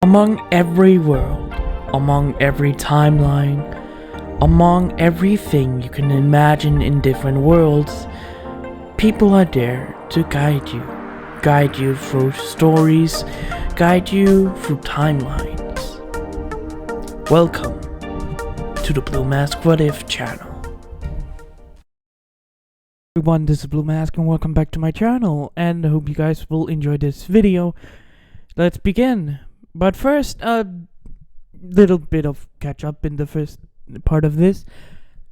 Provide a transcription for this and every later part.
Among every world, among every timeline, among everything you can imagine in different worlds, people are there to guide you through stories, guide you through timelines. Welcome to the Blue Mask What If channel. Everyone, this is Blue Mask and welcome back to my channel, and I hope you guys will enjoy this video. Let's begin. But first, a little bit of catch up in the first part of this.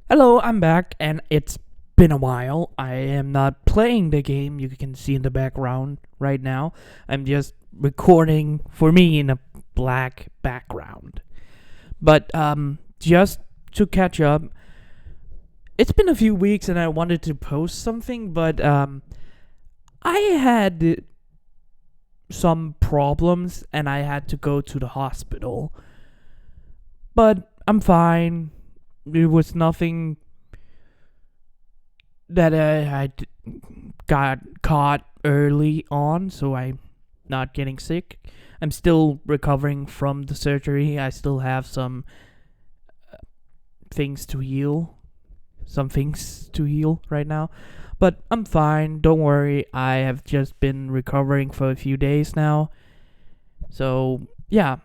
Hello, I'm back, and it's been a while. I am not playing the game, you can see in the background right now. I'm just recording for me in a black background. But, just to catch up, it's been a few weeks and I wanted to post something, but, I had some problems and I had to go to the hospital. But I'm fine. It was nothing that I got caught early on, so I'm not getting sick. I'm still recovering from the surgery. I still have some things to heal. Some things to heal right now. But I'm fine, don't worry, I have just been recovering for a few days now. So, yeah.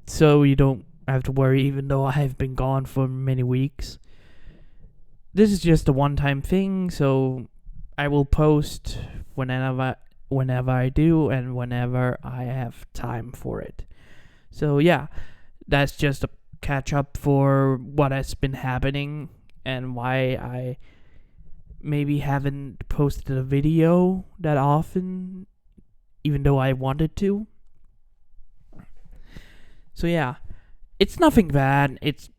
So you don't have to worry even though I have been gone for many weeks. This is just a one-time thing, so I will post whenever I do and whenever I have time for it. So yeah, that's just a catch-up for what has been happening and why I maybe haven't posted a video that often, even though I wanted to. So yeah, it's nothing bad. It's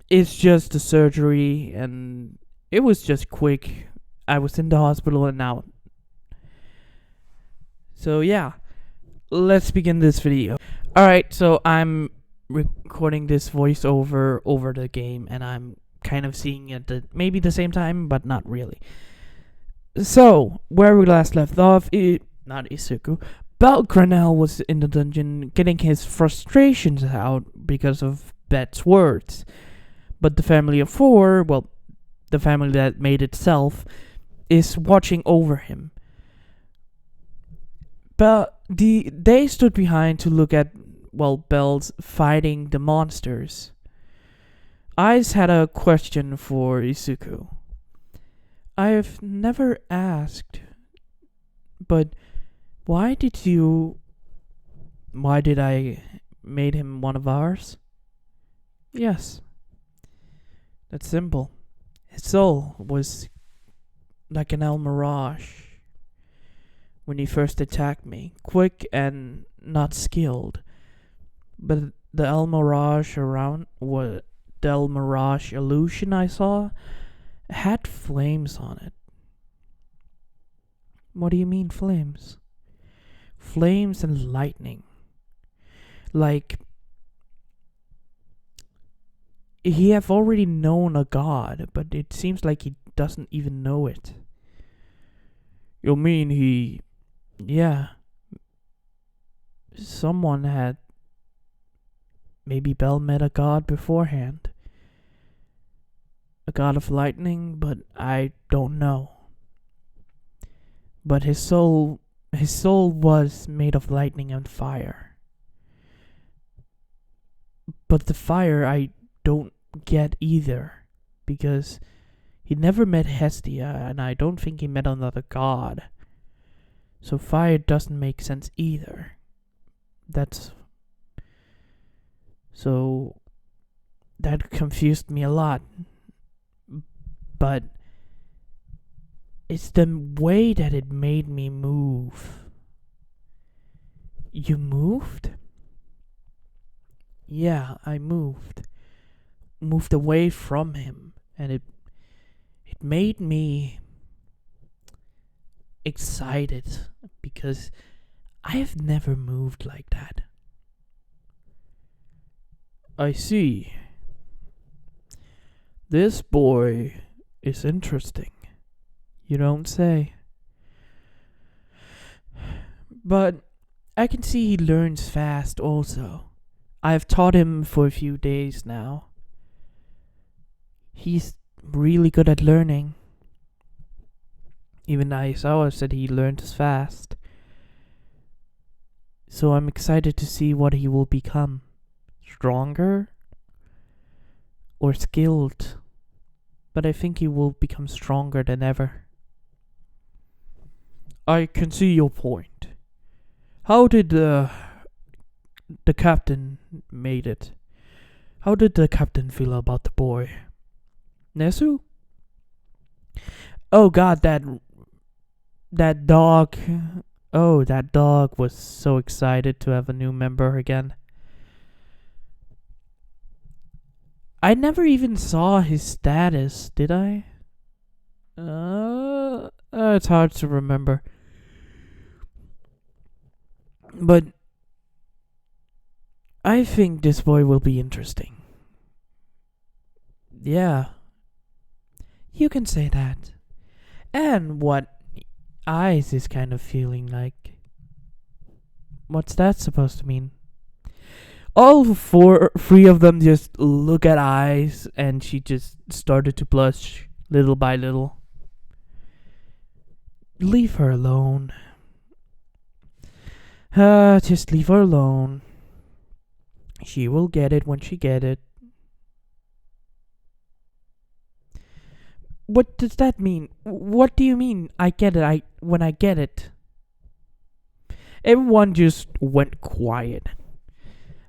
just a surgery, and it was just quick. I was in the hospital and out. So yeah, let's begin this video. Alright, so I'm recording this voiceover over the game, and I'm kind of seeing it at maybe the same time, but not really. So, where we last left off, not Isuku, Belgranel was in the dungeon getting his frustrations out because of Bet's words. But the family of four, well, the family that made itself, is watching over him. But they stood behind to look at, well, Bel's fighting the monsters. Ice had a question for Isuku. I've never asked, but why did I made him one of ours? Yes. That's simple. His soul was like an El Mirage when he first attacked me, quick and not skilled. But the El Mirage illusion I saw had flames on it. What do you mean flames? Flames and lightning. Like, he have already known a god, but it seems like he doesn't even know it. You mean yeah. Someone had, maybe Bell met a god beforehand. A god of lightning, but I don't know. But his soul was made of lightning and fire. But the fire I don't get either, because he never met Hestia, and I don't think he met another god. So fire doesn't make sense either. So that confused me a lot. But it's the way that it made me move. You moved? Yeah, I moved. Moved away from him, and it made me excited because I have never moved like that. I see. This boy is interesting. You don't say. But I can see he learns fast also. I've taught him for a few days now. He's really good at learning. Even Aizawa said he learns fast. So I'm excited to see what he will become. Stronger? Or skilled? But I think he will become stronger than ever. I can see your point. How did the captain made it? How did the captain feel about the boy? Nezu? Oh god, that dog. Oh, that dog was so excited to have a new member again. I never even saw his status, did I? It's hard to remember. But I think this boy will be interesting. Yeah. You can say that. And what Eyes is kind of feeling like. What's that supposed to mean? All three of them just look at Eyes, and she just started to blush little by little. Leave her alone. Just leave her alone. She will get it when she get it. What does that mean? What do you mean? I get it. When I get it. Everyone just went quiet.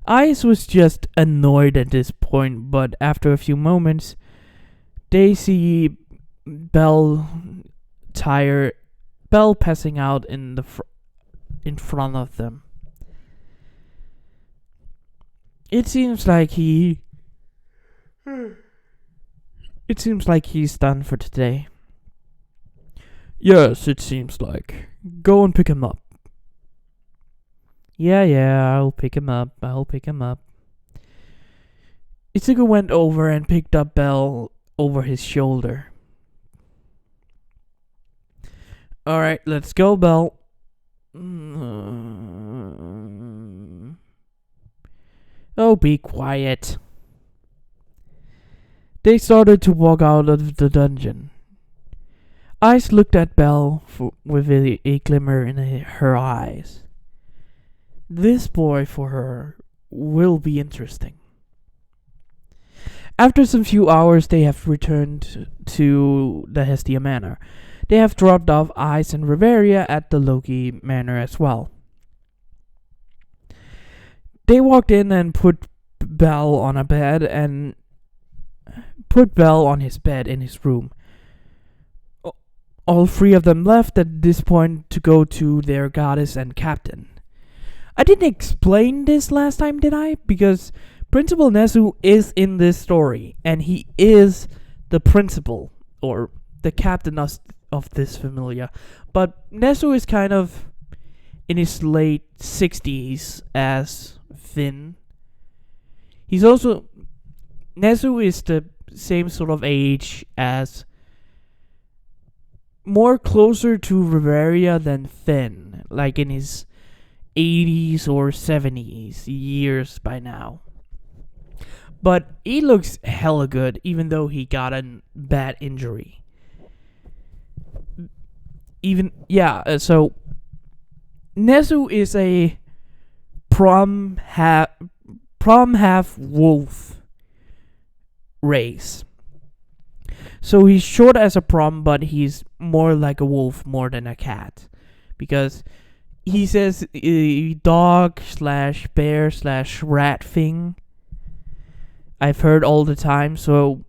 Ice was just annoyed at this point, but after a few moments, they see Belle passing out in front of them. It seems like he's done for today. Yes, it seems like. Go and pick him up. Yeah, I'll pick him up. Itsuka went over and picked up Belle over his shoulder. Alright, let's go, Belle. Oh, be quiet. They started to walk out of the dungeon. Ice looked at Belle with a glimmer in her eyes. This boy for her will be interesting. After some few hours, they have returned to the Hestia Manor. They have dropped off Ice and Riveria at the Loki Manor as well. They walked in and put Belle on a bed and put Belle on his bed in his room. All three of them left at this point to go to their goddess and captain. I didn't explain this last time, did I? Because Principal Nezu is in this story, and he is the principal, or the captain of this familia. But Nezu is kind of in his late 60s as Finn. He's also... Nezu is the same sort of age as... more closer to Riveria than Finn, like in his 80s or 70s years by now. But he looks hella good, even though he got a bad injury. So Nezu is a prom half wolf race. So he's short as a prom, but he's more like a wolf more than a cat. Because he says dog / bear / rat thing. I've heard all the time, so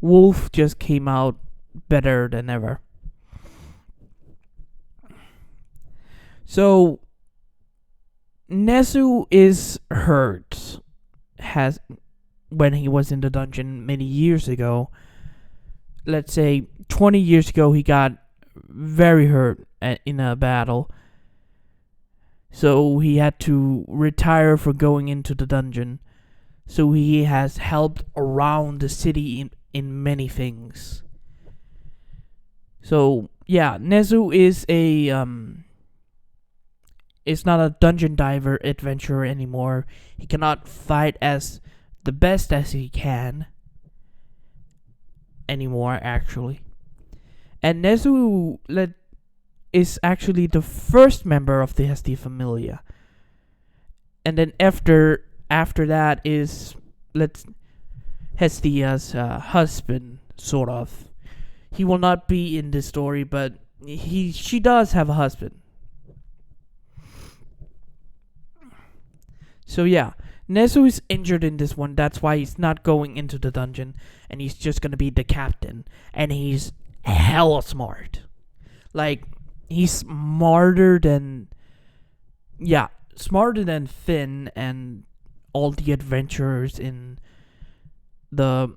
wolf just came out better than ever. So Nezu is hurt. When he was in the dungeon many years ago, let's say 20 years ago, he got very hurt in a battle. So he had to retire for going into the dungeon. So he has helped around the city in many things. So yeah, Nezu is is not a dungeon diver adventurer anymore. He cannot fight as the best as he can anymore, actually. And Nezu is actually the first member of the Hesti Familia. And then after that is Hestia's husband, sort of. He will not be in this story, but she does have a husband. So yeah, Nezu is injured in this one. That's why he's not going into the dungeon, and he's just gonna be the captain. And he's hella smart. Like, he's smarter than Finn and all the adventurers in the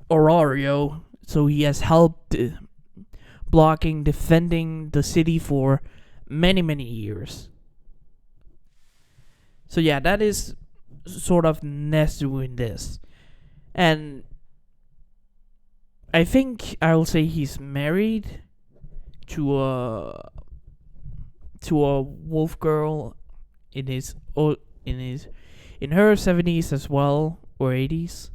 Aurario. So he has helped defending the city for many years. So yeah, that is sort of Nezu in this. And I think I'll say he's married to a wolf girl in her 70s as well, or 80s.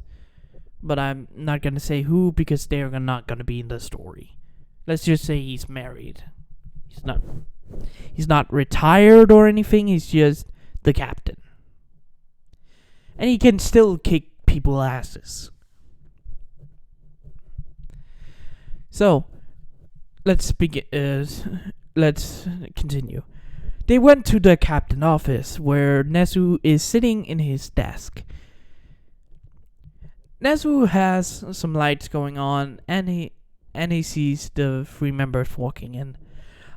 But I'm not gonna say who, because they're not gonna be in the story. Let's just say he's married. He's not retired or anything. He's just the captain, and he can still kick people's asses. So let's begin. Let's continue. They went to the captain office, where Nezu is sitting in his desk. Nezu has some lights going on, and he sees the three members walking in.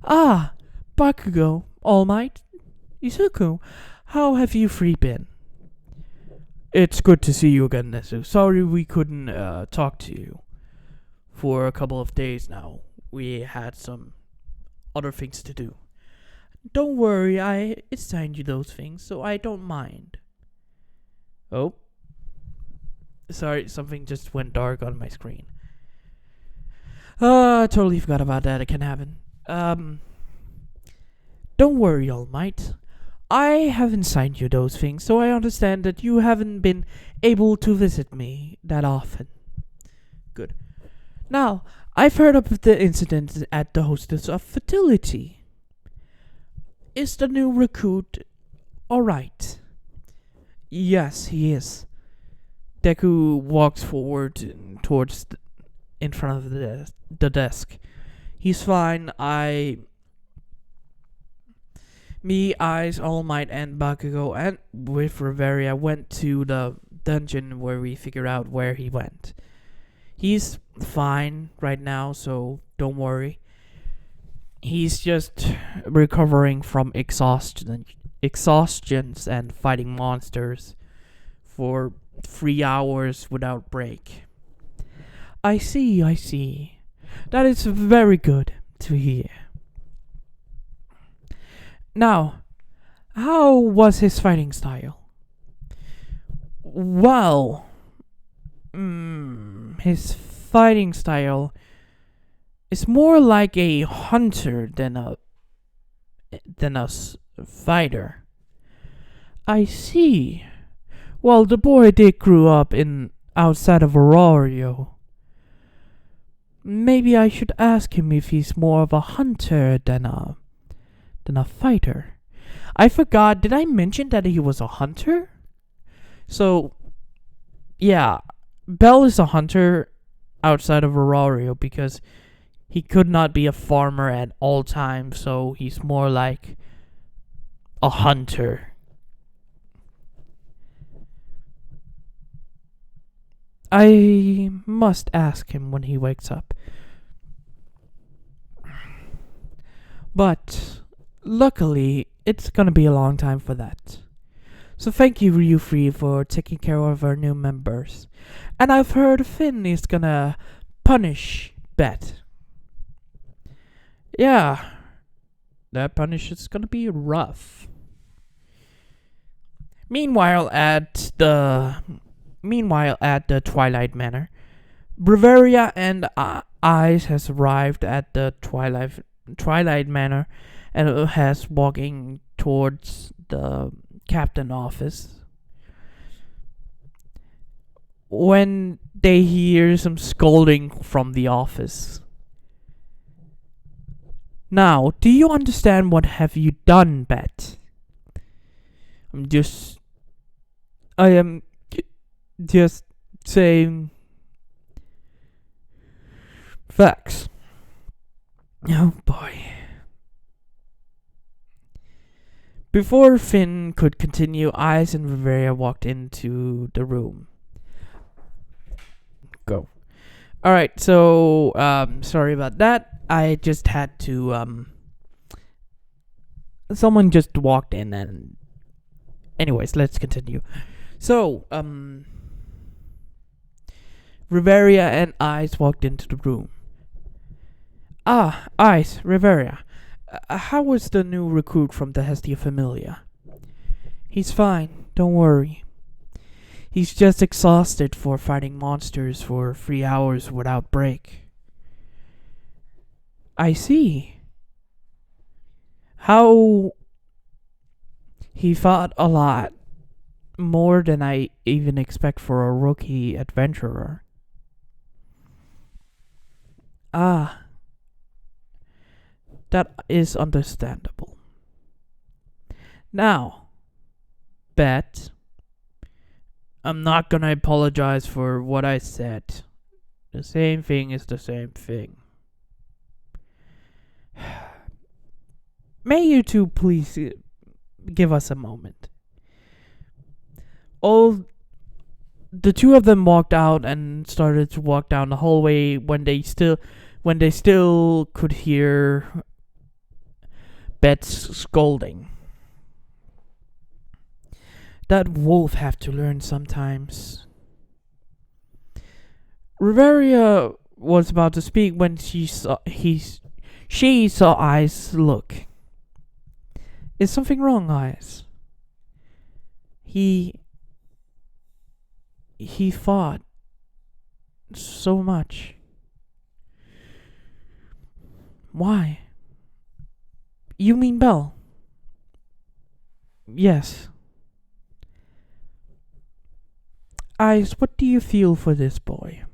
Ah, Bakugo, All Might, Izuku, how have you three been? It's good to see you again, Nezu. Sorry we couldn't talk to you for a couple of days now. We had some other things to do. Don't worry, I assigned you those things, so I don't mind. Oh. Sorry, something just went dark on my screen. I totally forgot about that. It can happen. Don't worry, All Might. I haven't signed you those things, so I understand that you haven't been able to visit me that often. Good. Now, I've heard of the incident at the Hostess of Fertility. Is the new recruit alright? Yes, he is. Deku walks forward towards in front of the desk. He's fine. Me, Eyes, All Might, and Bakugo, and with Reveria went to the dungeon where we figured out where he went. He's fine right now, so don't worry. He's just recovering from exhaustions and fighting monsters for 3 hours without break. I see. That is very good to hear. Now, how was his fighting style? Well, his fighting style is more like a hunter than a fighter. I see. Well, the boy did grow up outside of Aurario. Maybe I should ask him if he's more of a hunter than a fighter. I forgot, did I mention that he was a hunter? So, yeah, Bell is a hunter outside of Aurario because he could not be a farmer at all times, so he's more like a hunter. I must ask him when he wakes up. But luckily, it's gonna be a long time for that. So thank you, Ryufree, for taking care of our new members. And I've heard Finn is gonna punish Bet. Yeah, that punish is gonna be rough. Meanwhile, at the Twilight Manor, Bavaria and Eyes has arrived at the Twilight Manor and has walking towards the captain office when they hear some scolding from the office. Now, do you understand what have you done, Bet? I am just saying facts. Oh boy. Before Finn could continue, Ice and Riveria walked into the room. Go. Alright, so, sorry about that. I just had to, someone just walked in and... Anyways, let's continue. So, Riveria and Ice walked into the room. Ah, Ice, Riveria. How was the new recruit from the Hestia Familia? He's fine, don't worry. He's just exhausted for fighting monsters for 3 hours without break. I see. How... He fought a lot. More than I even expect for a rookie adventurer. Ah... That is understandable. Now, Bet, I'm not gonna apologize for what I said. The same thing is the same thing. May you two please give us a moment. The two of them walked out and started to walk down the hallway when they still could hear Bet's scolding. That wolf have to learn sometimes. Riveria was about to speak when she saw Ice look. Is something wrong, Ice? He fought so much. Why? You mean Belle? Yes. Ice, what do you feel for this boy?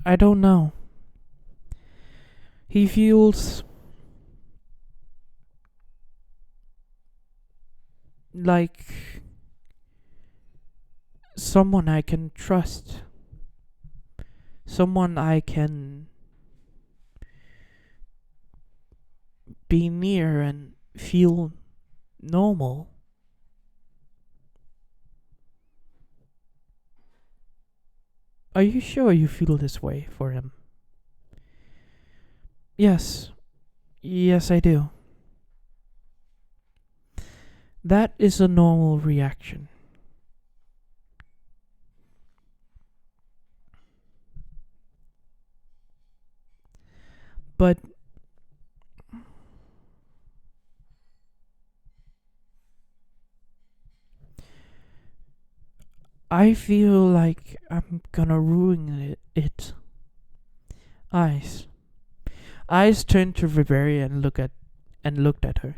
I don't know. He feels like someone I can trust. Someone I can be near and feel normal. Are you sure you feel this way for him? Yes. Yes, I do. That is a normal reaction. But I feel like I'm gonna ruin it. Ice. Ice turned to Riveria and looked at her.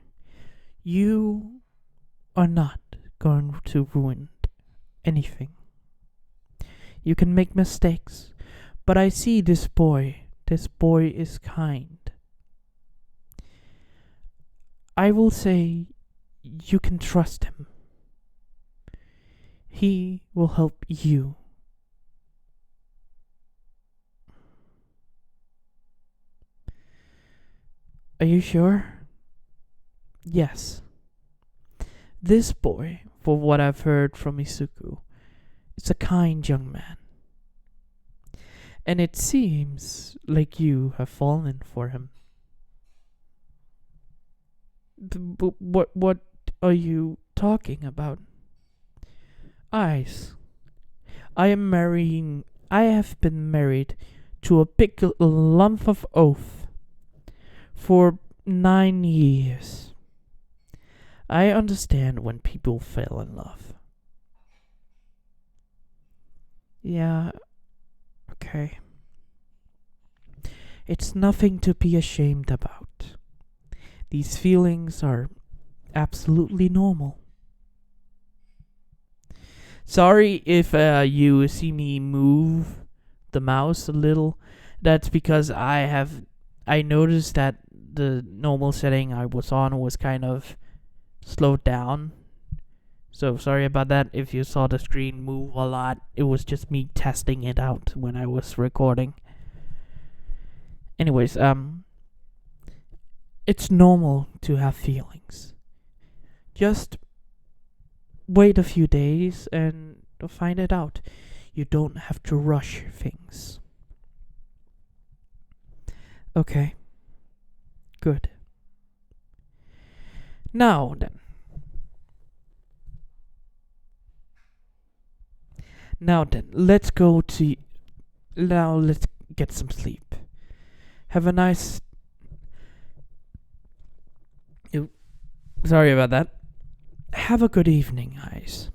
You are not going to ruin anything. You can make mistakes, but I see this boy. This boy is kind. I will say you can trust him. He will help you. Are you sure? Yes. This boy, for what I've heard from Isuku, is a kind young man. And it seems like you have fallen for him. But what are you talking about? Ice. I have been married to a big lump of oath for 9 years. I understand when people fall in love. Yeah, okay. It's nothing to be ashamed about. These feelings are absolutely normal. Sorry if you see me move the mouse a little. That's because I noticed that the normal setting I was on was kind of slowed down. So sorry about that if you saw the screen move a lot. It was just me testing it out when I was recording. Anyways, it's normal to have feelings. Just wait a few days and find it out. You don't have to rush things. Okay, good. Now then. Now then, let's go to. Now let's get some sleep. Have a nice. Sorry about that. Have a good evening, Eyes.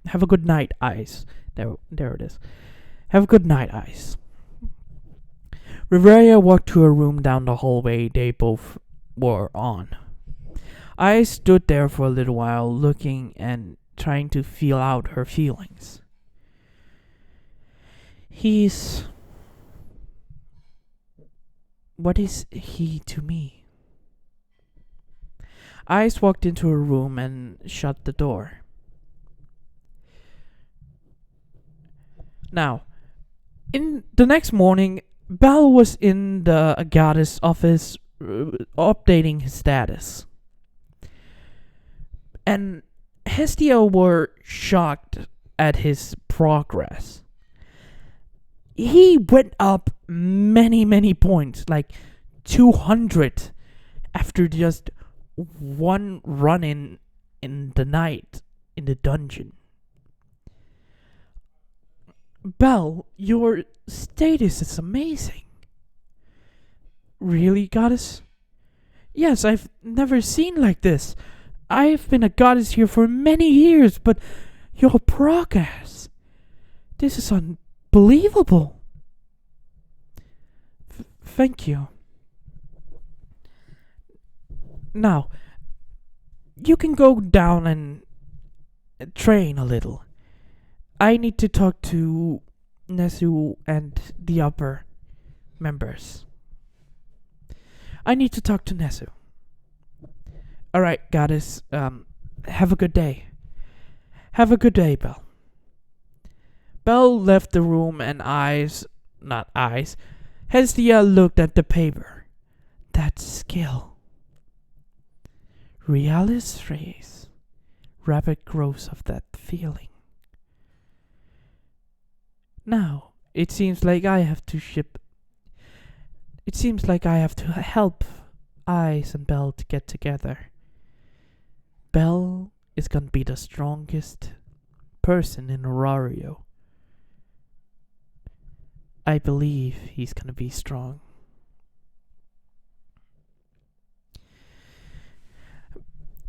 Have a good night, Eyes. There it is. Have a good night, Eyes. Riveria walked to a room down the hallway they both were on. Eyes stood there for a little while, looking and trying to feel out her feelings. What is he to me? Eyes walked into her room and shut the door. Now, in the next morning, Bal was in the goddess office updating his status. And Hestia were shocked at his progress. He went up many points, like 200, after just one run in the night in the dungeon. Belle, your status is amazing. Really, goddess? Yes, I've never seen like this. I've been a goddess here for many years, but your progress. This is unbelievable. Thank you. Now, you can go down and train a little. I need to talk to Nezu and the upper members. I need to talk to Nezu. Alright, goddess. Have a good day. Have a good day, Belle. Belle left the room and Hestia looked at the paper. That skill. Realis phrase. Rapid growth of that feeling. Now, it seems like I have to help Eyes and Belle to get together. Belle is gonna be the strongest person in Aurario. I believe he's gonna be strong.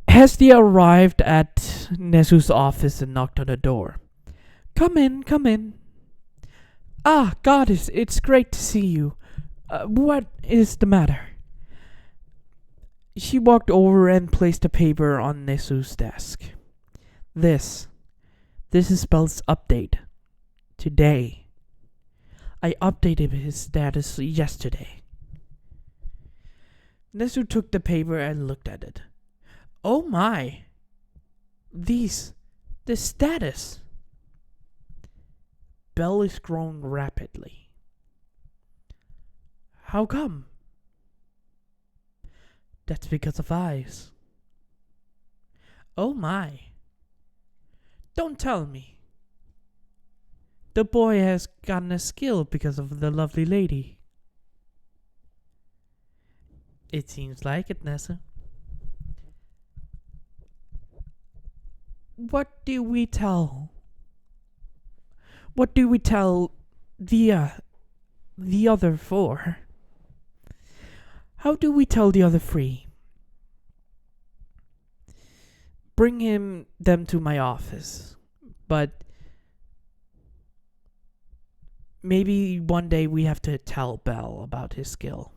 Hestia arrived at Nezu's office and knocked on the door. Come in, come in. Ah, goddess, it's great to see you. What is the matter? She walked over and placed a paper on Nezu's desk. This is Belle's update. Today. I updated his status yesterday. Nezu took the paper and looked at it. Oh my! The status. Belle is growing rapidly. How come? That's because of Eyes. Oh my. Don't tell me. The boy has gotten a skill because of the lovely lady. It seems like it, Nessa. What do we tell the other four? How do we tell the other three? Bring them to my office. But Maybe one day we have to tell Bell about his skill.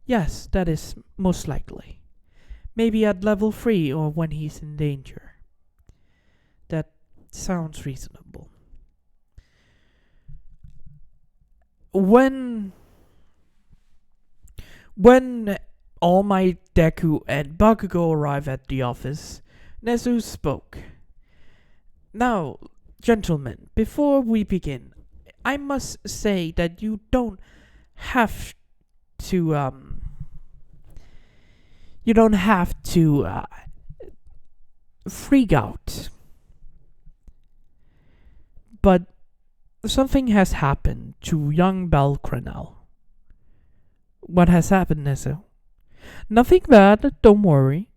Yes, that is most likely. Maybe at level 3 or when he's in danger. That sounds reasonable. When All Might, Deku, and Bakugo arrive at the office, Nezu spoke. Now, gentlemen, before we begin, I must say that you don't have to freak out. But something has happened to young Bel Crenel. What has happened, Nezu? Nothing bad, don't worry.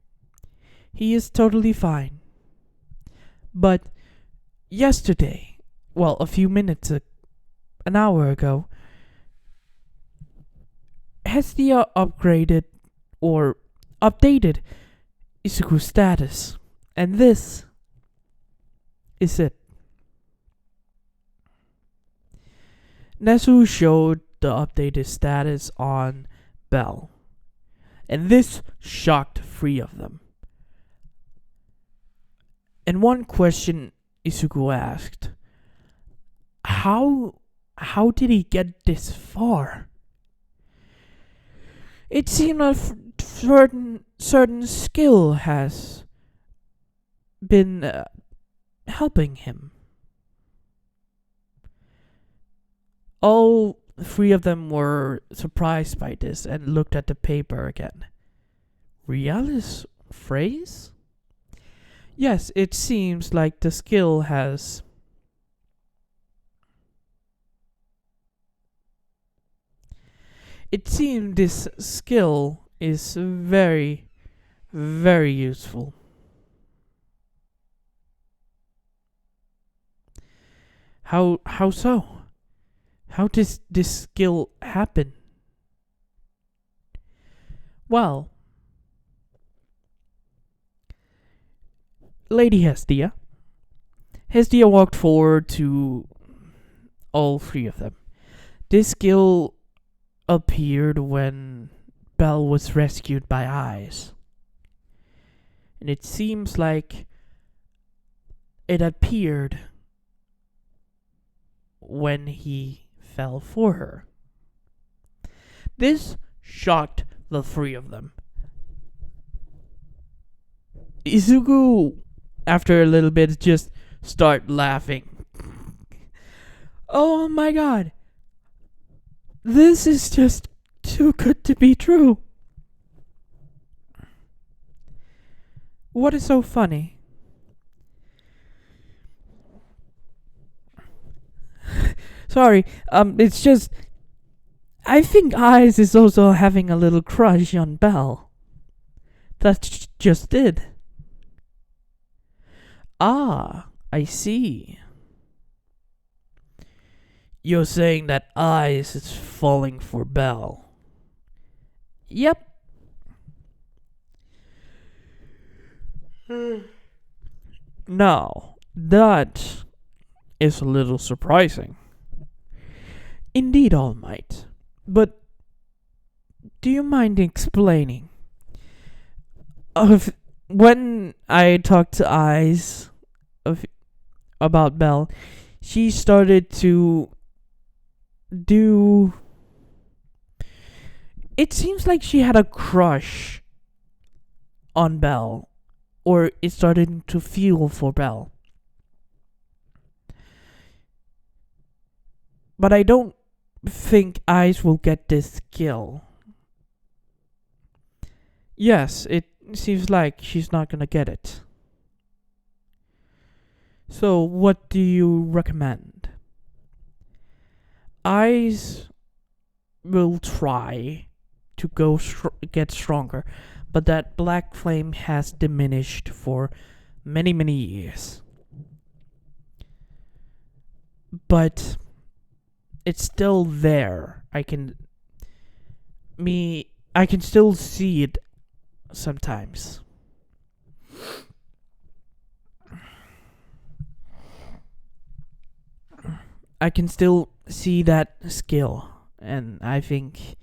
He is totally fine. But yesterday, well, a few minutes, an hour ago, Hestia upgraded or updated Izuku's status. And this is it. Nezu showed the updated status on Bell. And this shocked 3 of them. And one question Izuku asked, How did he get this far? It seemed a certain skill has been helping him. All 3 of them were surprised by this and looked at the paper again. Realis phrase? Yes, it seems like the skill has... It seems this skill is very, very useful. How so? How does this skill happen? Well, Lady Hestia walked forward to all 3 of them. This skill appeared when Bell was rescued by Eyes. And it seems like it appeared when he fell for her. This shocked the 3 of them. Izuku, after a little bit, just start laughing. Oh my god. This is just too good to be true. What is so funny? Sorry, it's just... I think Eyes is also having a little crush on Bell. That's just it. Ah, I see. You're saying that Eyes is falling for Bell. Yep. Now, that is a little surprising. Indeed, All Might. But do you mind explaining? When I talked to Eyes about Bell, she started to do... It seems like she had a crush on Bell, or is starting to feel for Bell. But I don't think Eyes will get this skill. Yes, it seems like she's not gonna get it. So, what do you recommend? Eyes will try to get stronger, but that black flame has diminished for many, many years. But it's still there. I can still see it sometimes. I can still see that skill, and I think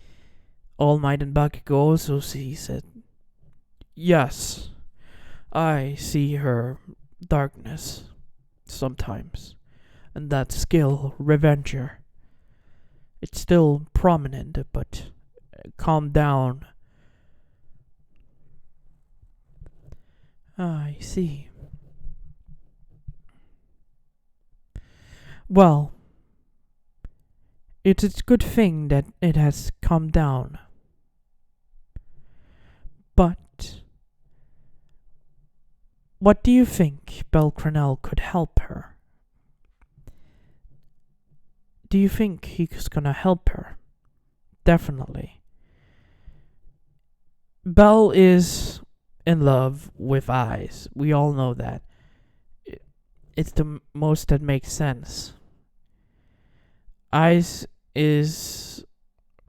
All Might and Bakugo also sees it. Yes, I see her darkness sometimes, and that skill, Revenger, it's still prominent, but calm down. I see. Well, it's a good thing that it has calmed down. But what do you think Belcranel could help her? Do you think he's gonna help her? Definitely. Belle is in love with Eyes. We all know that. It's the most that makes sense. Eyes is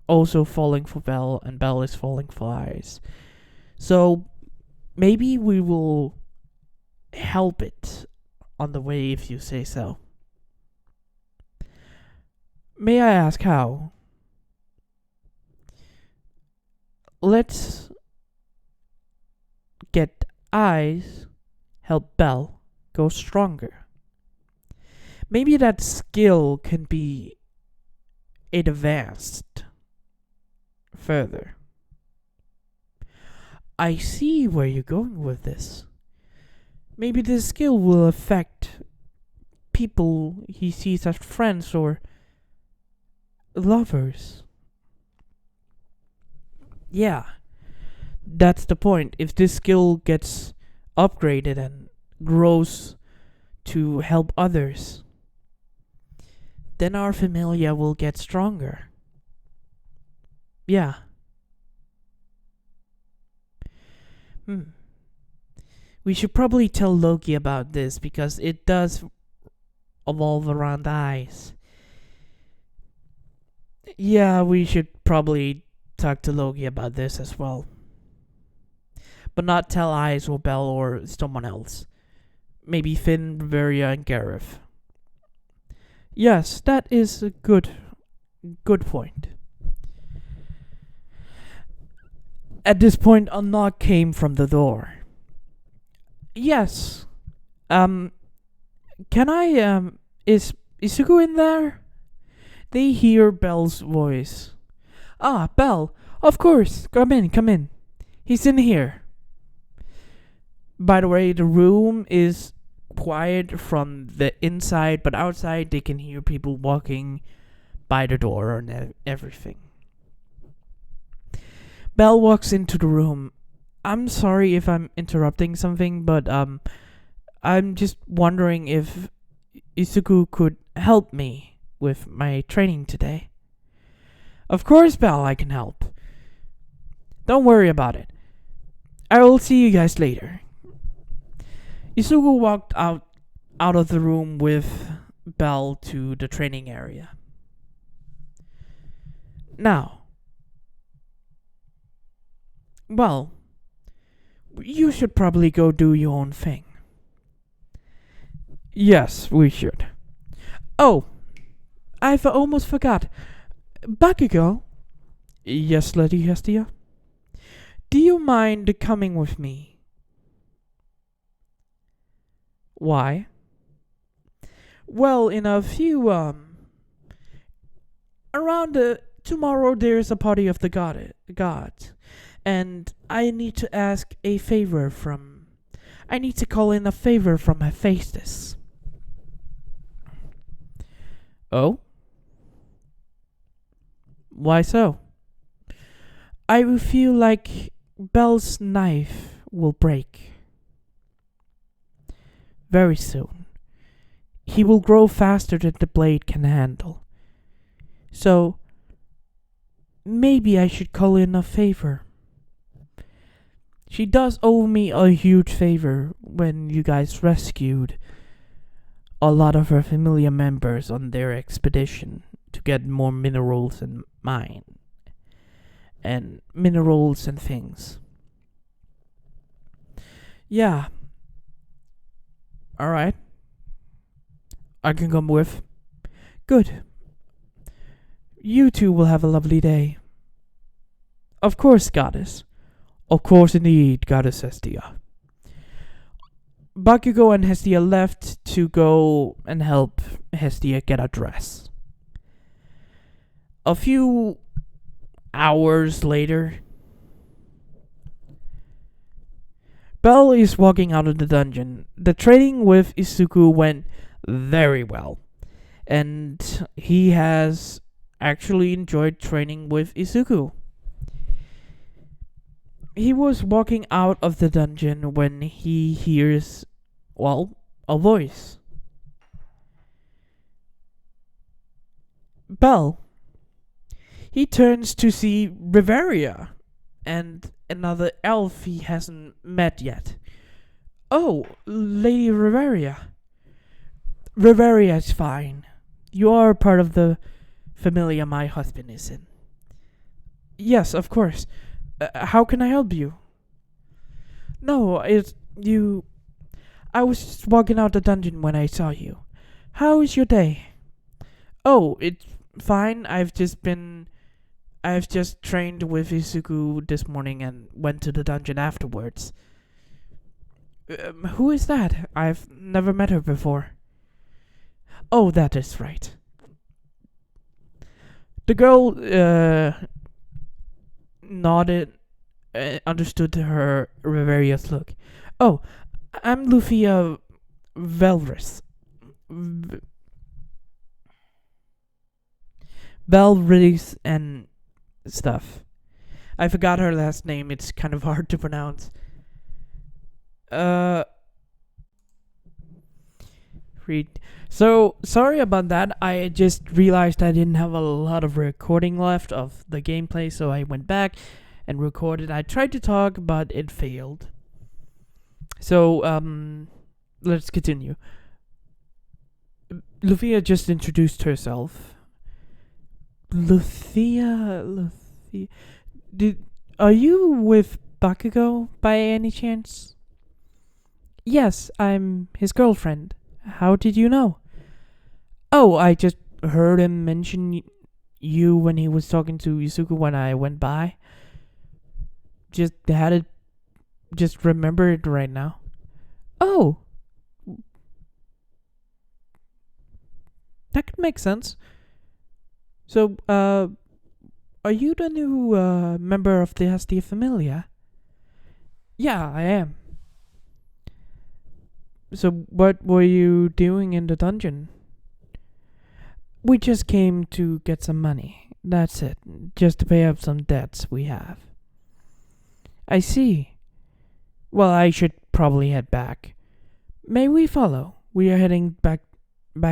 also falling for Belle, and Belle is falling for Eyes. So maybe we will help it on the way if you say so. May I ask how? Let's get Eyes help Belle go stronger. Maybe that skill can be advanced further. I see where you're going with this. Maybe this skill will affect people he sees as friends or lovers. Yeah, that's the point. If this skill gets upgraded and grows to help others, then our familia will get stronger. Yeah. We should probably tell Loki about this because it does evolve around Eyes. Yeah, we should probably talk to Loki about this as well. But not tell Eyes or Belle or someone else. Maybe Finn, Bavaria, and Gareth. Yes, that is a good point. At this point, a knock came from the door. Yes. Can I, is Isuku in there? They hear Belle's voice. Ah, Belle, of course, come in. He's in here. By the way, the room is quiet from the inside, but outside they can hear people walking by the door and everything. Belle walks into the room. I'm sorry if I'm interrupting something, but I'm just wondering if Isuku could help me with my training today. Of course, Belle, I can help. Don't worry about it. I will see you guys later. Isugu walked out of the room with Belle to the training area. Now, well, you should probably go do your own thing. Yes, we should. Oh, I've almost forgot. Bakugo? Yes, Lady Hestia? Do you mind coming with me? Why? Well, in a few, around tomorrow there's a party of the gods. And I need to ask a favor from... I need to call in a favor from Hephaestus. Oh? Why so? I feel like Belle's knife will break very soon. He will grow faster than the blade can handle. So, maybe I should call in a favor. She does owe me a huge favor when you guys rescued a lot of her familiar members on their expedition to get more minerals and mine. And minerals and things. Yeah. Alright. I can come with. Good. You two will have a lovely day. Of course, goddess. Of course, indeed, goddess Hestia. Bakugo and Hestia left to go and help Hestia get a dress. A few hours later, Bell is walking out of the dungeon. The training with Izuku went very well, and he has actually enjoyed training with Izuku. He was walking out of the dungeon when he hears, well, a voice. Bell. He turns to see Riveria and another elf he hasn't met yet. Oh, Lady Riveria. Riveria is fine. You are part of the familia my husband is in. Yes, of course. How can I help you? No, it's you. I was just walking out the dungeon when I saw you. How is your day? Oh, it's fine. I've just trained with Izuku this morning and went to the dungeon afterwards. Who is that? I've never met her before. Oh, that is right. The girl nodded, understood her Riveria's look. Oh, I'm Lufia Velris. Velris and stuff. I forgot her last name. It's kind of hard to pronounce. So, sorry about that. I just realized I didn't have a lot of recording left of the gameplay, so I went back and recorded. I tried to talk, but it failed. So, let's continue. Lufia just introduced herself. Lufia. Are you with Bakugo by any chance? Yes, I'm his girlfriend. How did you know? Oh, I just heard him mention you when he was talking to Izuku when I went by. Just remember it right now. Oh. That could make sense. So, are you the new, member of the Hestia Familia? Yeah, I am. So, what were you doing in the dungeon? We just came to get some money. That's it. Just to pay off some debts we have. I see. Well, I should probably head back. May we follow? We are heading back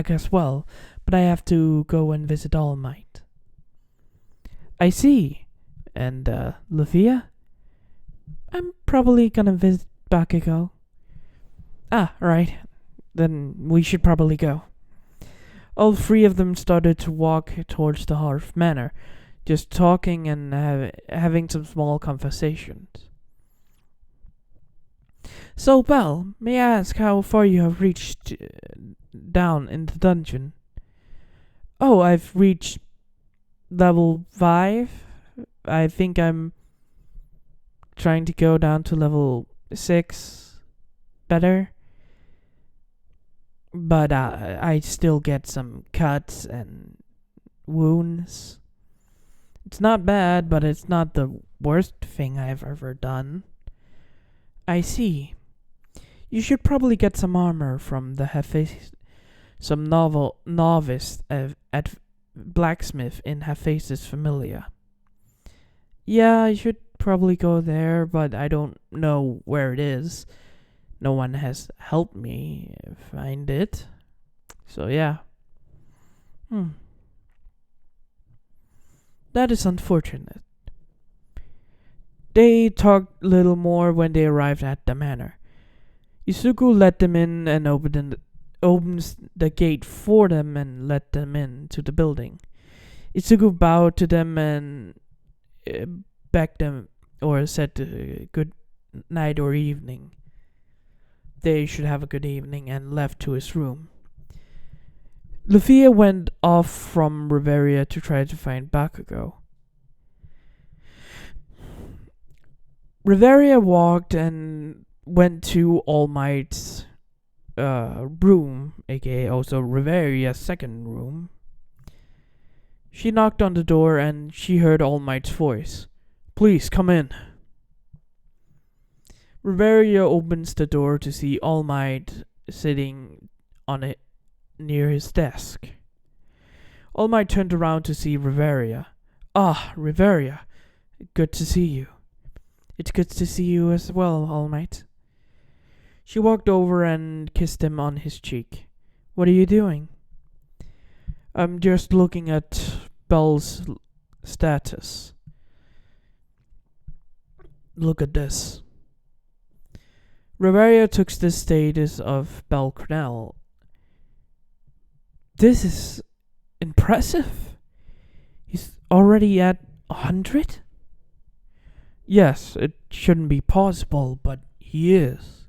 as well, but I have to go and visit All Might. I see. And, Lufia? I'm probably gonna visit Bakugo. Ah, right. Then we should probably go. All three of them started to walk towards the Hearth Manor, just talking and having some small conversations. So, Belle, may I ask how far you have reached down in the dungeon? Oh, I've reached level 5. I think I'm trying to go down to level 6 better. But I still get some cuts and wounds. It's not bad, but it's not the worst thing I've ever done. I see. You should probably get some armor from the novice at blacksmith in Hephaestus Familia. Yeah, I should probably go there, but I don't know where it is. No one has helped me find it. So yeah. That is unfortunate. They talked little more when they arrived at the manor. Izuku let them in and opens the gate for them and let them in to the building. Izuku bowed to them and begged them or said good night or evening. They should have a good evening and left to his room. Luffia went off from Riveria to try to find Bakugo. Riveria walked and went to All Might's room, aka also Riveria's second room. She knocked on the door and she heard All Might's voice. "Please come in." Riveria opens the door to see All Might sitting on it near his desk. All Might turned around to see Riveria. "Ah, Riveria, good to see you." "It's good to see you as well, All Might." She walked over and kissed him on his cheek. "What are you doing?" "I'm just looking at Belle's status. Look at this." Riveria took the status of Belle Cornell. "This is impressive. He's already at 100? "Yes, it shouldn't be possible, but he is."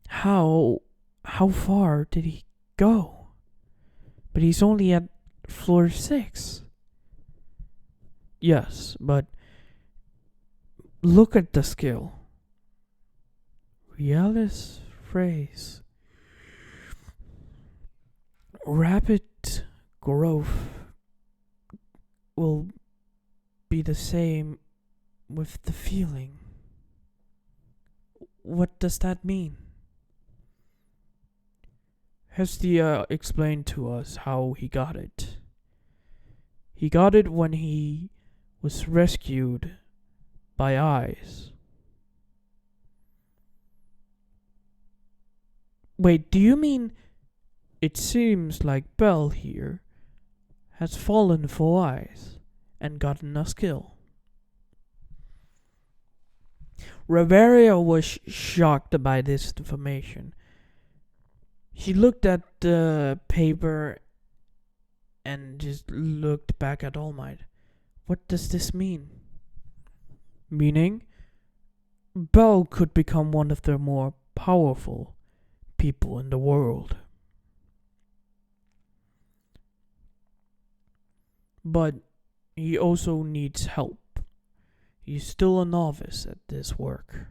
How far did he go? But he's only at floor 6. "Yes, but look at the skill. Realis phrase. Rapid growth will be the same with the feeling." "What does that mean?" Hestia explained to us how he got it. He got it when he was rescued by eyes. "Wait, do you mean it seems like Belle here has fallen for eyes and gotten a skill?" Riveria was shocked by this information. She looked at the paper and just looked back at All Might. "What does this mean?" "Meaning, Belle could become one of the more powerful people in the world. But he also needs help. He's still a novice at this work."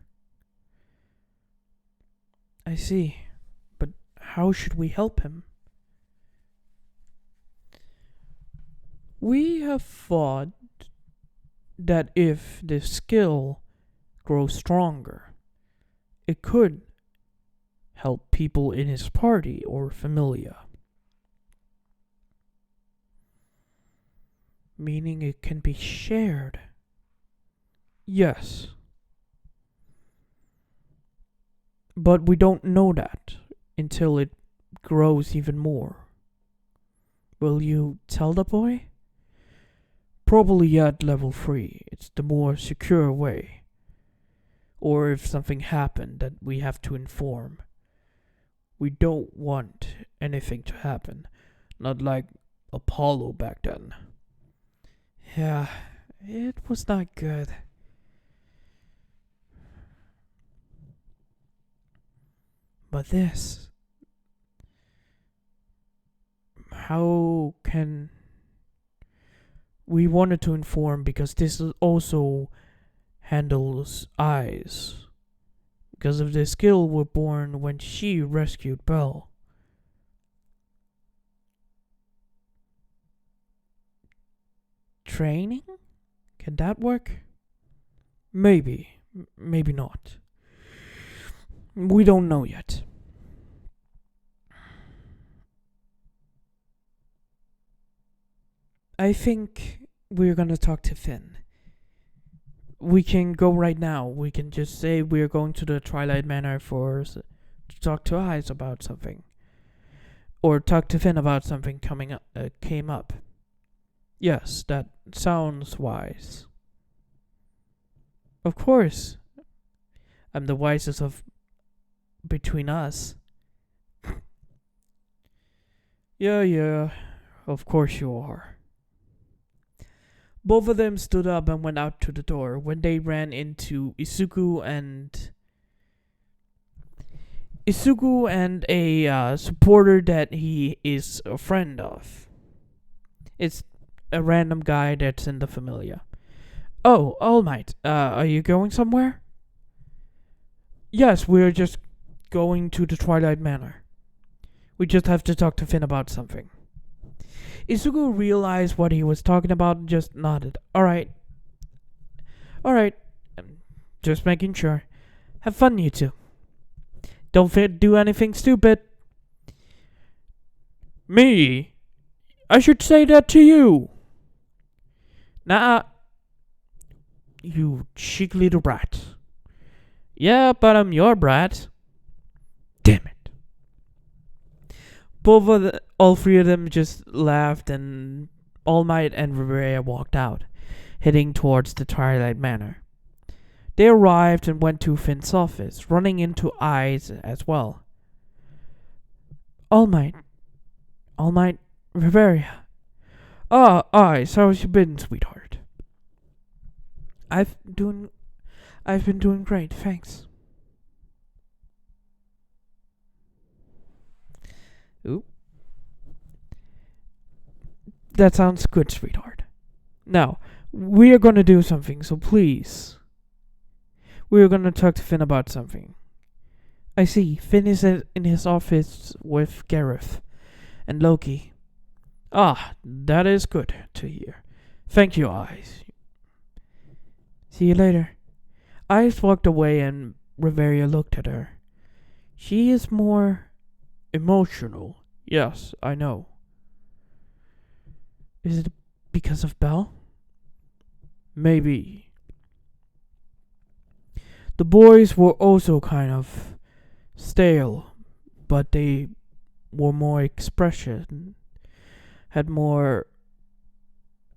"I see. But how should we help him?" "We have thought that if the skill grows stronger, it could help people in his party or familia." "Meaning it can be shared?" "Yes. But we don't know that until it grows even more." "Will you tell the boy?" "Probably at level 3. It's the more secure way. Or if something happened that we have to inform. We don't want anything to happen. Not like Apollo back then." "Yeah, it was not good." "But this, how can..." "We wanted to inform because this also handles eyes. Because of the skill were born when she rescued Belle." "Training? Can that work?" "Maybe. Maybe not. We don't know yet." "I think we're gonna talk to Finn. We can go right now. We can just say we're going to the Twilight Manor to talk to Eyes about something. Or talk to Finn about something came up." "Yes, that sounds wise." "Of course. I'm the wisest of between us." Yeah, of course you are." Both of them stood up and went out to the door when they ran into Izuku and Isugu and a supporter that he is a friend of. It's a random guy that's in the familia. Oh, All Might, are you going somewhere? Yes, we're just going to the Twilight Manor. We just have to talk to Finn about something. Isugu realized what he was talking about and just nodded. Alright. Alright. Just making sure. Have fun, you two. Don't do anything stupid. Me? I should say that to you. Nah. You cheeky little brat. Yeah, but I'm your brat. Damn it. All three of them just laughed, and All Might and Rivera walked out, heading towards the Twilight Manor. They arrived and went to Finn's office, running into Eyes as well. All Might, Rivera. Ah, Eyes, how's you been, sweetheart? I've been doing great, thanks. Ooh. That sounds good, sweetheart. Now, we are gonna do something, so please. We are gonna talk to Finn about something. I see, Finn is in his office with Gareth and Loki. Ah, that is good to hear. Thank you, Eyes. See you later. Eyes walked away and Riveria looked at her. She is more emotional. Yes, I know. Is it because of Belle? Maybe. The boys were also kind of stale, but they were more expression, had more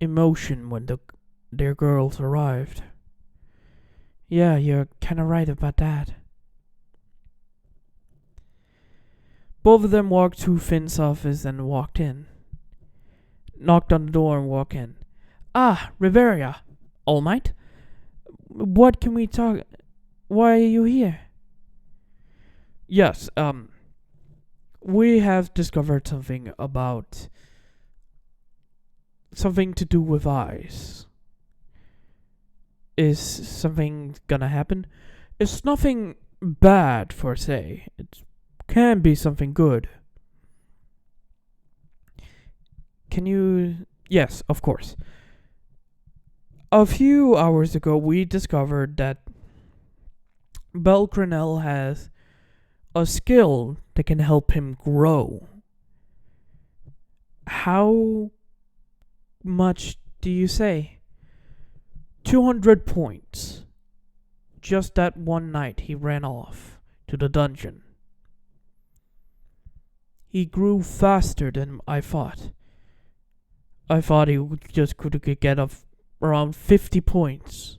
emotion when their girls arrived. Yeah, you're kinda right about that. Both of them walked to Finn's office and walked in. Knocked on the door and walked in. Ah, Riveria. All Might? What can we talk? Why are you here? Yes, we have discovered something about something to do with Eyes. Is something gonna happen? It's nothing bad per se. It can be something good. Can you? Yes, of course. A few hours ago, we discovered that Bel Crenel has a skill that can help him grow. How much do you say? 200 points. Just that one night he ran off to the dungeon. He grew faster than I thought. I thought he just could get around 50 points.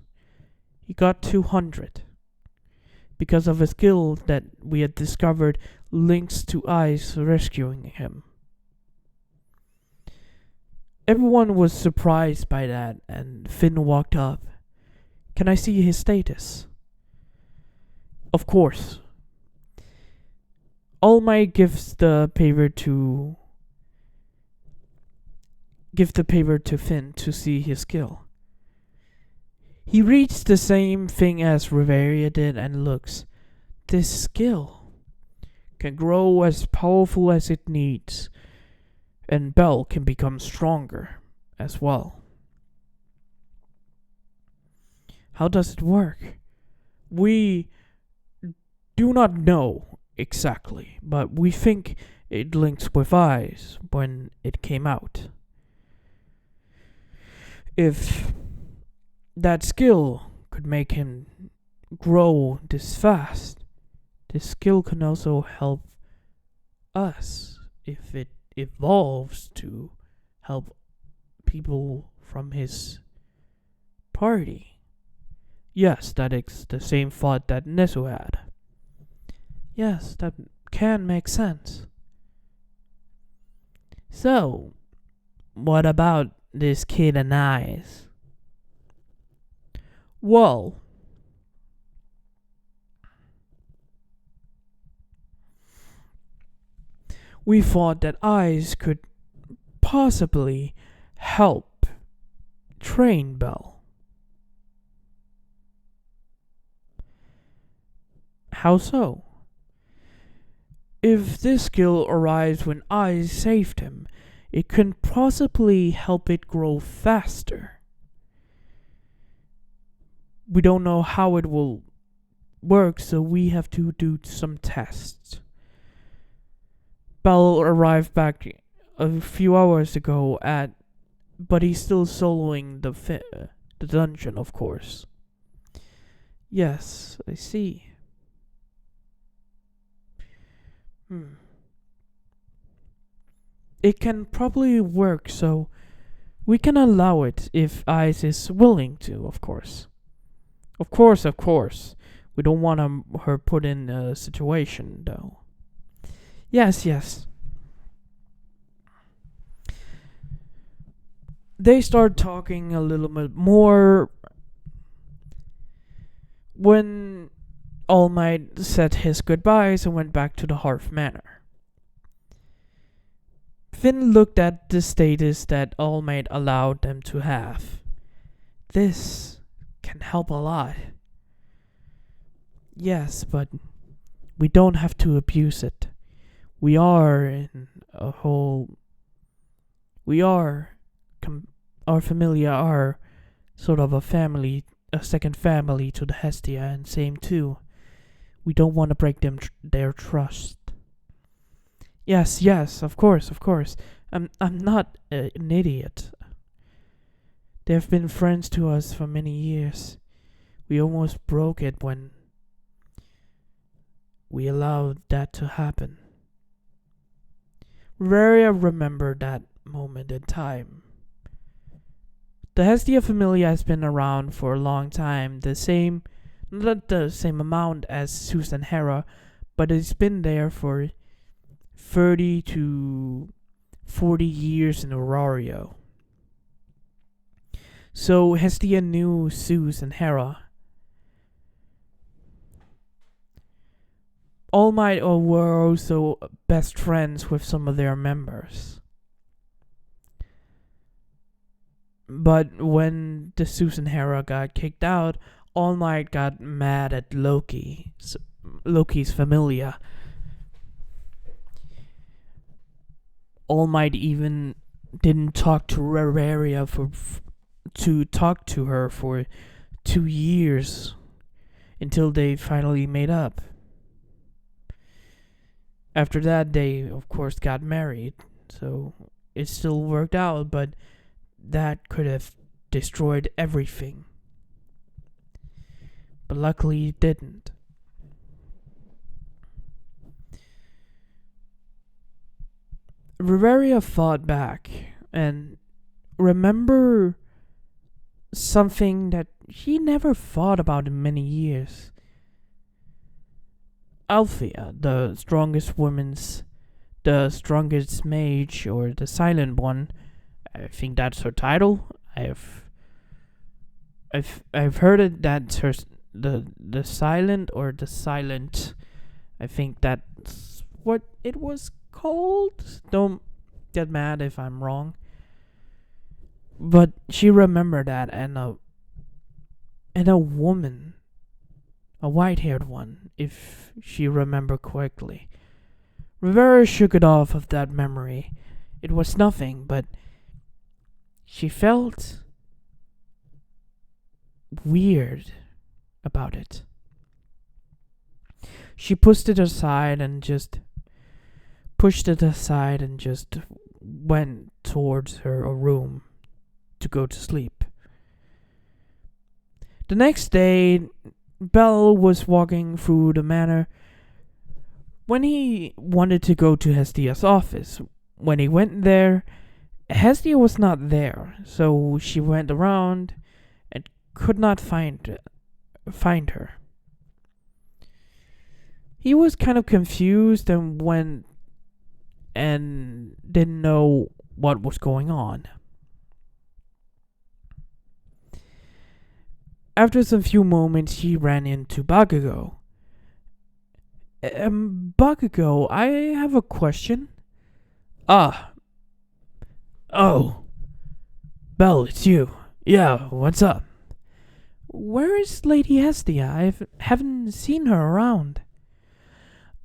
He got 200. Because of a skill that we had discovered links to Eyes rescuing him. Everyone was surprised by that, and Finn walked up. Can I see his status? Of course. All Might gives the paper to Finn to see his skill. He reads the same thing as Riveria did and looks. This skill can grow as powerful as it needs, and Belle can become stronger as well. How does it work? We do not know exactly, but we think it links with Eyes when it came out. If that skill could make him grow this fast, this skill can also help us if it evolves to help people from his party. Yes, that is the same thought that Nezu had. Yes, that can make sense. So, what about this kid and Eyes? Well, We thought that eyes could possibly help train Belle. How so? If this skill arrives when eyes saved him, it can possibly help it grow faster. We don't know how it will work, so we have to do some tests. Bell arrived back a few hours ago but he's still soloing the dungeon, of course. Yes, I see. It can probably work, so we can allow it if Ice is willing to, of course. Of course. We don't want her put in a situation, though. Yes. They start talking a little bit more when All Might said his goodbyes and went back to the Hearth Manor. Finn looked at the status that All Might allowed them to have. This can help a lot. Yes, but we don't have to abuse it. Our familia are sort of a family, a second family to the Hestia, and same too. We don't want to break their trust. Yes, of course. I'm not an idiot. They've been friends to us for many years. We almost broke it when we allowed that to happen. Reveria remembered that moment in time. The Hestia Familia has been around for a long time, not the same amount as Zeus and Hera, but it's been there for 30 to 40 years in Aurario. So Hestia knew Zeus and Hera. All Might were also best friends with some of their members. But when the Zeus and Hera got kicked out, All Might got mad at Loki's familia. All Might even didn't talk to Reveria to talk to her for 2 years until they finally made up. After that, they of course got married, so it still worked out, but that could have destroyed everything. But luckily it didn't. Reveria fought back and remember something that she never thought about in many years. Althea, the strongest mage, or the silent one, I think that's her title. I've heard it, that's her, the silent or the silent. I think that's what it was called. Don't get mad if I'm wrong. But she remembered that, and a woman, a white-haired one, if she remembered correctly. Rivera shook it off of that memory. It was nothing, but she felt weird about it. She pushed it aside and just went towards her room to go to sleep. The next day, Bell was walking through the manor when he wanted to go to Hestia's office. When he went there, Hestia was not there, so she went around and could not find her. He was kind of confused and didn't know what was going on. After some few moments, he ran into Bakugo. Bakugo, I have a question. Ah, oh, Belle, it's you. Yeah, what's up? Where is Lady Hestia? Haven't seen her around.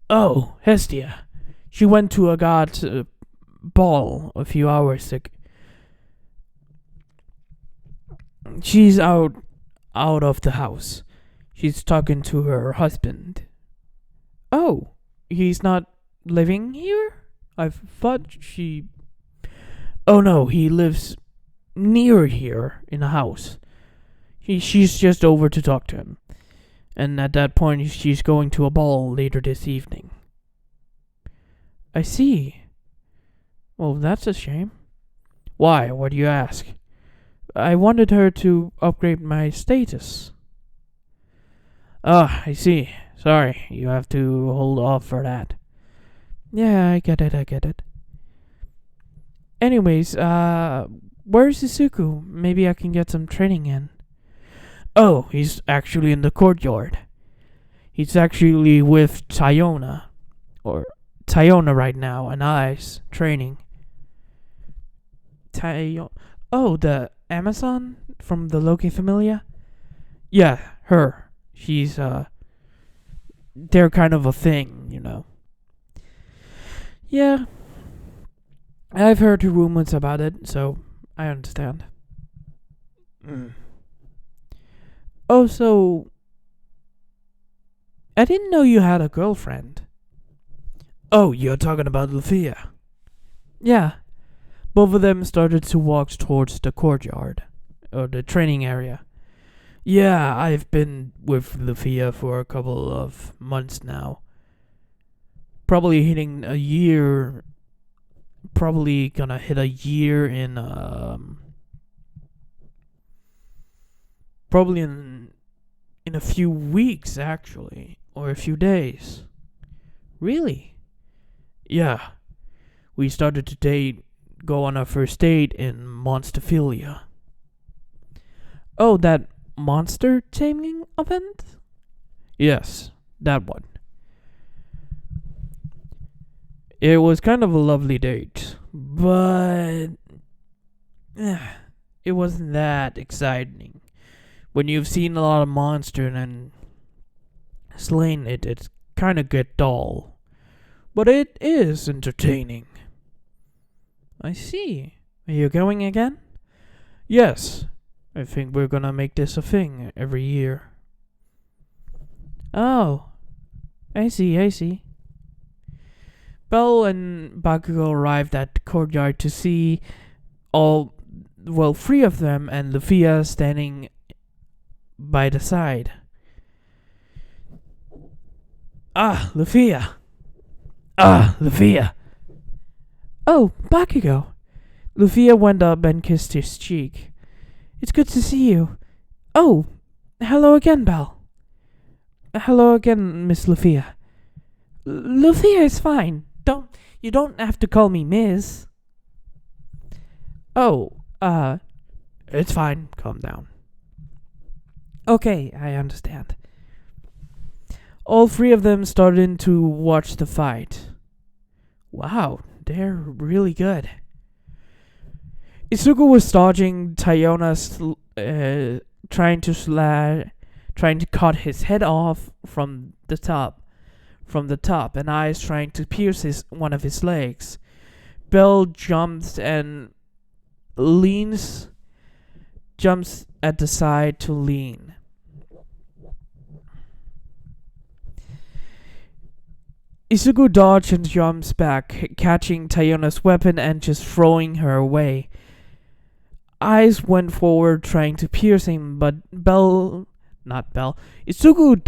Oh, Hestia. She went to a god's ball a few hours ago. She's out of the house. She's talking to her husband. Oh, he's not living here? I thought she. Oh no, he lives near here in a house. She's just over to talk to him. And at that point, she's going to a ball later this evening. I see. Well, that's a shame. Why? What do you ask? I wanted her to upgrade my status. Ah, I see. Sorry, you have to hold off for that. Yeah, I get it. Anyways, where's Isuku? Maybe I can get some training in. Oh, he's actually in the courtyard. He's actually with Tayona right now, and I's training. Oh, the Amazon from the Loki Familia? Yeah, her. She's, they're kind of a thing, you know. Yeah, I've heard rumors about it, so I understand. Oh, so I didn't know you had a girlfriend. Oh, you're talking about Luffia. Yeah. Both of them started to walk towards the courtyard, or the training area. Yeah, I've been with Luffia for a couple of months now. Probably hitting a year. Probably gonna hit a year in, probably in a few weeks, actually. Or a few days. Really? Yeah. We started to go on our first date in Monsterphilia. Oh, that monster taming event? Yes, that one. It was kind of a lovely date, but it wasn't that exciting. When you've seen a lot of monsters and slain it, it's kind of get dull. But it is entertaining. I see. Are you going again? Yes. I think we're gonna make this a thing every year. Oh. I see. Belle and Bakugo arrived at the courtyard to see three of them and Luffia standing by the side. Ah, Luffia. Oh, Bakugo. Luffia went up and kissed his cheek. It's good to see you. Oh, hello again, Belle. Hello again, Miss Luffia. Luffia is fine. You don't have to call me Miss. Oh, it's fine. Calm down. Okay, I understand. All three of them started to watch the fight. Wow, they're really good. Isuku was dodging Tayona's trying to cut his head off from the top, and I's trying to pierce one of his legs. Belle jumps at the side to lean. Isuku dodges and jumps back, catching Tayona's weapon and just throwing her away. Eyes went forward trying to pierce him, but Isuku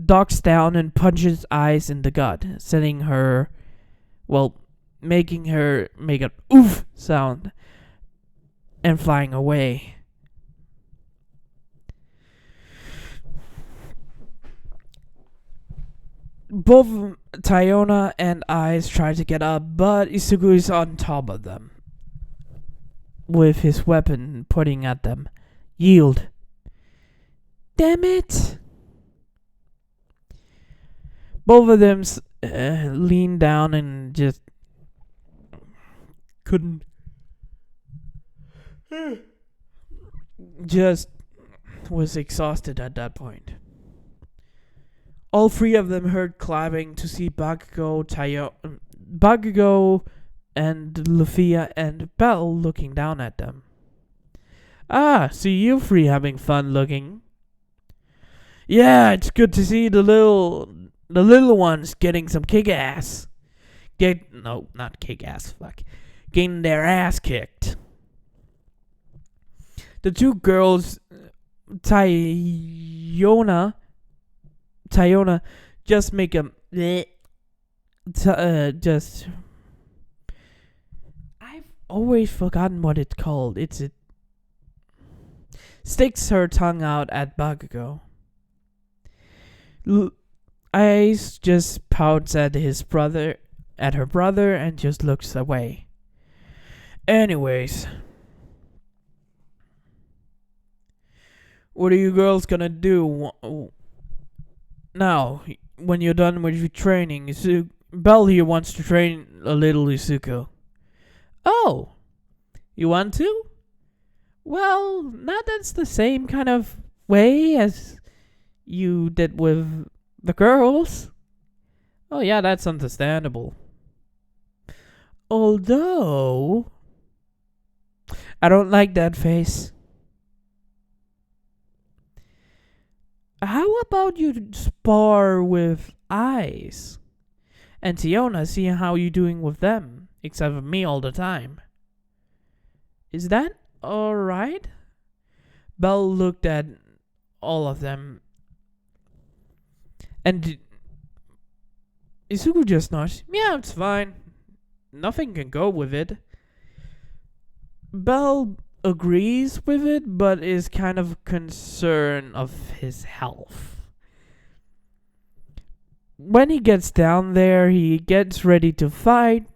ducks down and punches Eyes in the gut, making her make an oof sound and flying away. Both Tayona and Eyes try to get up, but Isuku is on top of them, with his weapon pointing at them. Yield. Damn it! Both of them lean down and just couldn't just was exhausted at that point. All three of them heard clapping to see Bakugo and Lufia and Belle looking down at them. Ah, see you three having fun looking. Yeah, it's good to see the little ones getting some kick ass. Not kick ass, fuck. Getting their ass kicked. The two girls, Tayona, just make a just. I've always forgotten what it's called. It sticks her tongue out at Bakugo. Ice just pouts at her brother, and just looks away. Anyways, what are you girls gonna do now when you're done with your training? Belle here wants to train a little Izuku. Oh, you want to? Well, not that's the same kind of way as you did with the girls. Oh yeah, that's understandable. Although, I don't like that face. How about you spar with Eyes and Tiona, see how you doing with them, except for me all the time. Is that alright? Belle looked at all of them, and Izuku just nods. Yeah, it's fine. Nothing can go with it. Belle agrees with it, but is kind of concerned of his health. When he gets down there, he gets ready to fight.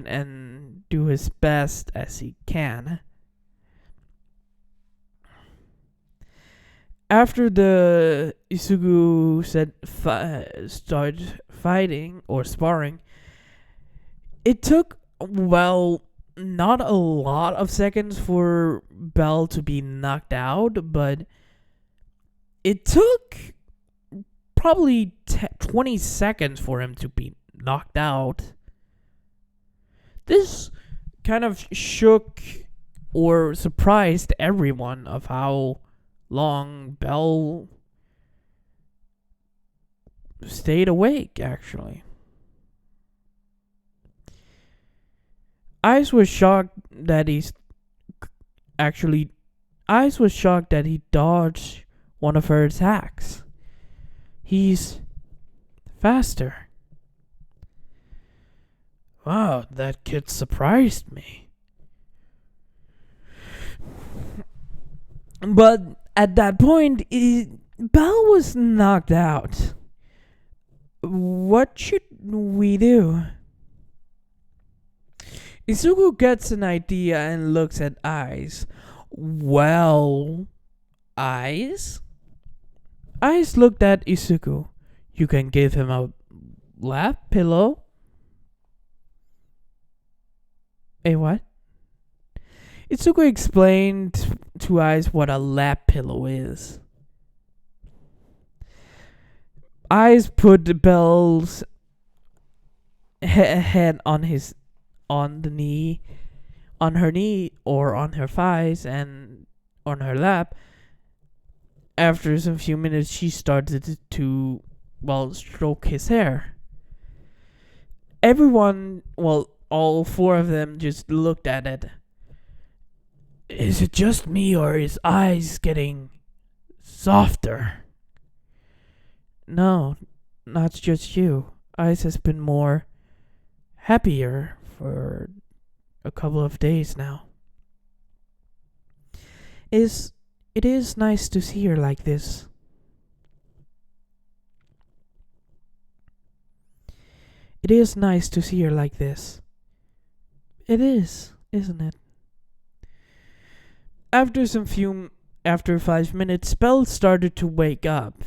And do his best as he can. After the Izuku start fighting or sparring, it took, not a lot of seconds for Belle to be knocked out, but it took probably 20 seconds for him to be knocked out. This kind of shook or surprised everyone of how long Belle stayed awake, actually. Ice was shocked that he dodged one of her attacks. He's faster. Wow, that kid surprised me. But at that point, Belle was knocked out. What should we do? Izuku gets an idea and looks at Eyes. Well, Eyes? Eyes looked at Izuku. You can give him a lap pillow. A what? Izuku explained to Eyes what a lap pillow is. Eyes put Belle's head on her knee or on her thighs and on her lap. After some few minutes, she started to, stroke his hair. Everyone, all four of them just looked at it. Is it just me or is Eyes getting softer? No, not just you. Eyes has been more happier for a couple of days now. It is nice to see her like this. It is nice to see her like this. It is, isn't it? After 5 minutes, Belle started to wake up.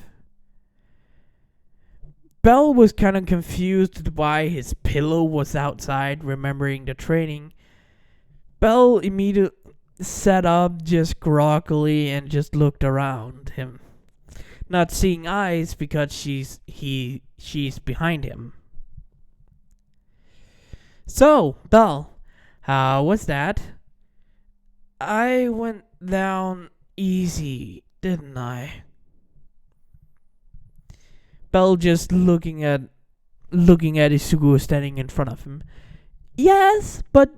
Belle was kind of confused why his pillow was outside, remembering the training. Belle immediately sat up just groggily and just looked around him, not seeing eyes because she's behind him. So, Belle, how was that? I went down easy, didn't I? Belle just looking at Isugu standing in front of him. Yes, but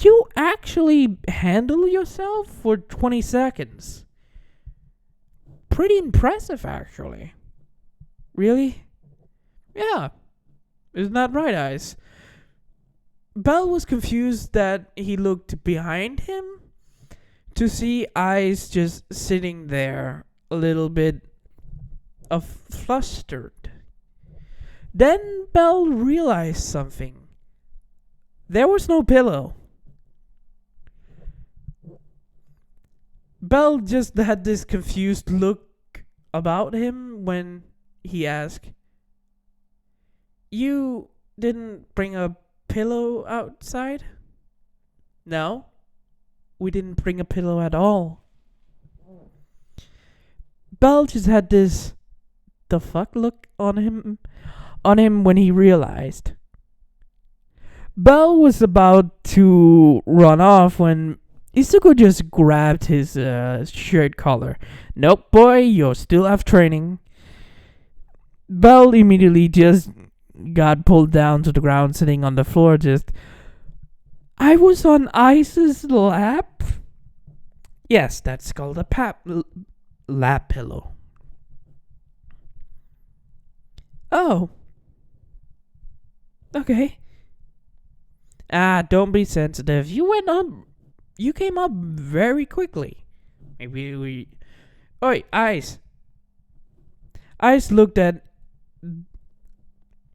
you actually handle yourself for 20 seconds. Pretty impressive, actually. Really? Yeah. Isn't that right, Ice? Belle was confused that he looked behind him to see Ice just sitting there, a little bit of flustered. Then Belle realized something. There was no pillow. Belle just had this confused look about him when he asked, "You didn't bring a pillow outside?" "No, we didn't bring a pillow at all." Belle just had this the fuck look on him when he realized. Belle was about to run off when Isuko just grabbed his shirt collar. "Nope, boy, you still have training." Belle immediately just got pulled down to the ground, sitting on the floor. I was on Ice's lap? Yes, that's called a lap pillow. Oh. Okay. Don't be sensitive. You came up very quickly. Maybe we... Oi, Ice. Ice looked at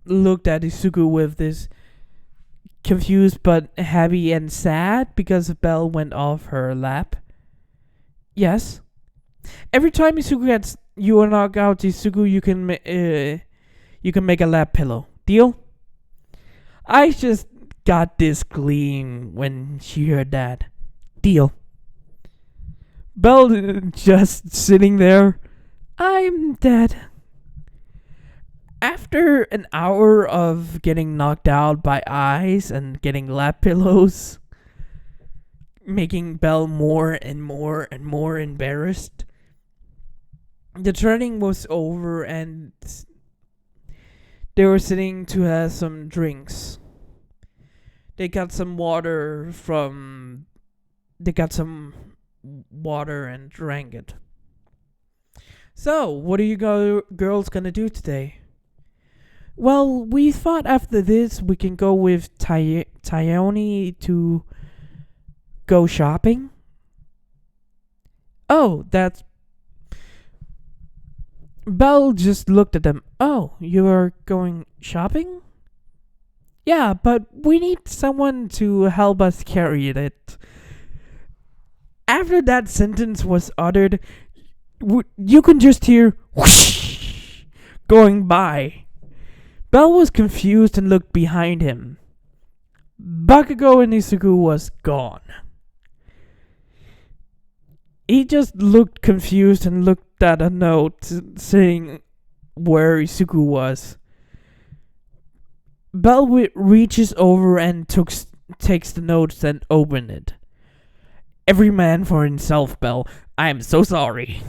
Isuku with this confused but happy and sad because Belle went off her lap. Yes. Every time Isuku gets you a knockout, Isuku, you can make a lap pillow. Deal? I just got this gleam when she heard that. Deal. Belle just sitting there. I'm dead. After an hour of getting knocked out by Ice and getting lap pillows, making Belle more and more and more embarrassed, the training was over and they were sitting to have some drinks. They got some water and drank it. So, what are you girls gonna do today? Well, we thought after this we can go with Tyone to go shopping. Oh, that's... Belle just looked at them. Oh, you're going shopping? Yeah, but we need someone to help us carry it. After that sentence was uttered, you can just hear whoosh going by. Belle was confused and looked behind him. Bakugo and Isuku was gone. He just looked confused and looked at a note saying where Isuku was. Belle reaches over and takes the notes and opens it. Every man for himself, Belle. I am so sorry.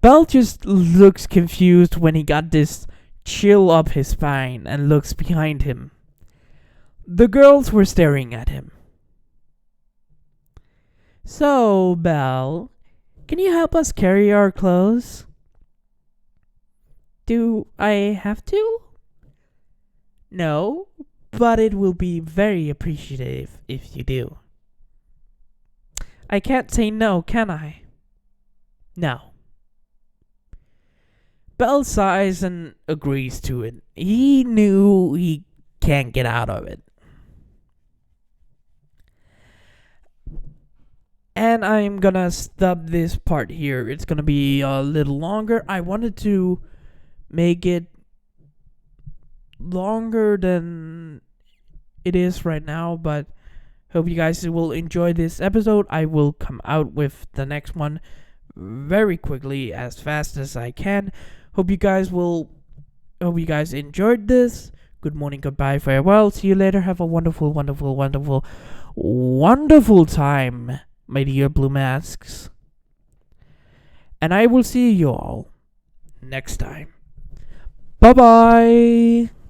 Belle just looks confused when he got this chill up his spine and looks behind him. The girls were staring at him. So, Belle, can you help us carry our clothes? Do I have to? No, but it will be very appreciative if you do. I can't say no, can I? No. Belle sighs and agrees to it. He knew he can't get out of it. And I'm gonna stop this part here. It's gonna be a little longer. I wanted to make it longer than it is right now, but hope you guys will enjoy this episode. I will come out with the next one very quickly, as fast as I can. Hope you guys enjoyed this. Good morning, goodbye, farewell. See you later. Have a wonderful, wonderful, wonderful, wonderful time, my dear blue masks. And I will see you all next time. Bye bye.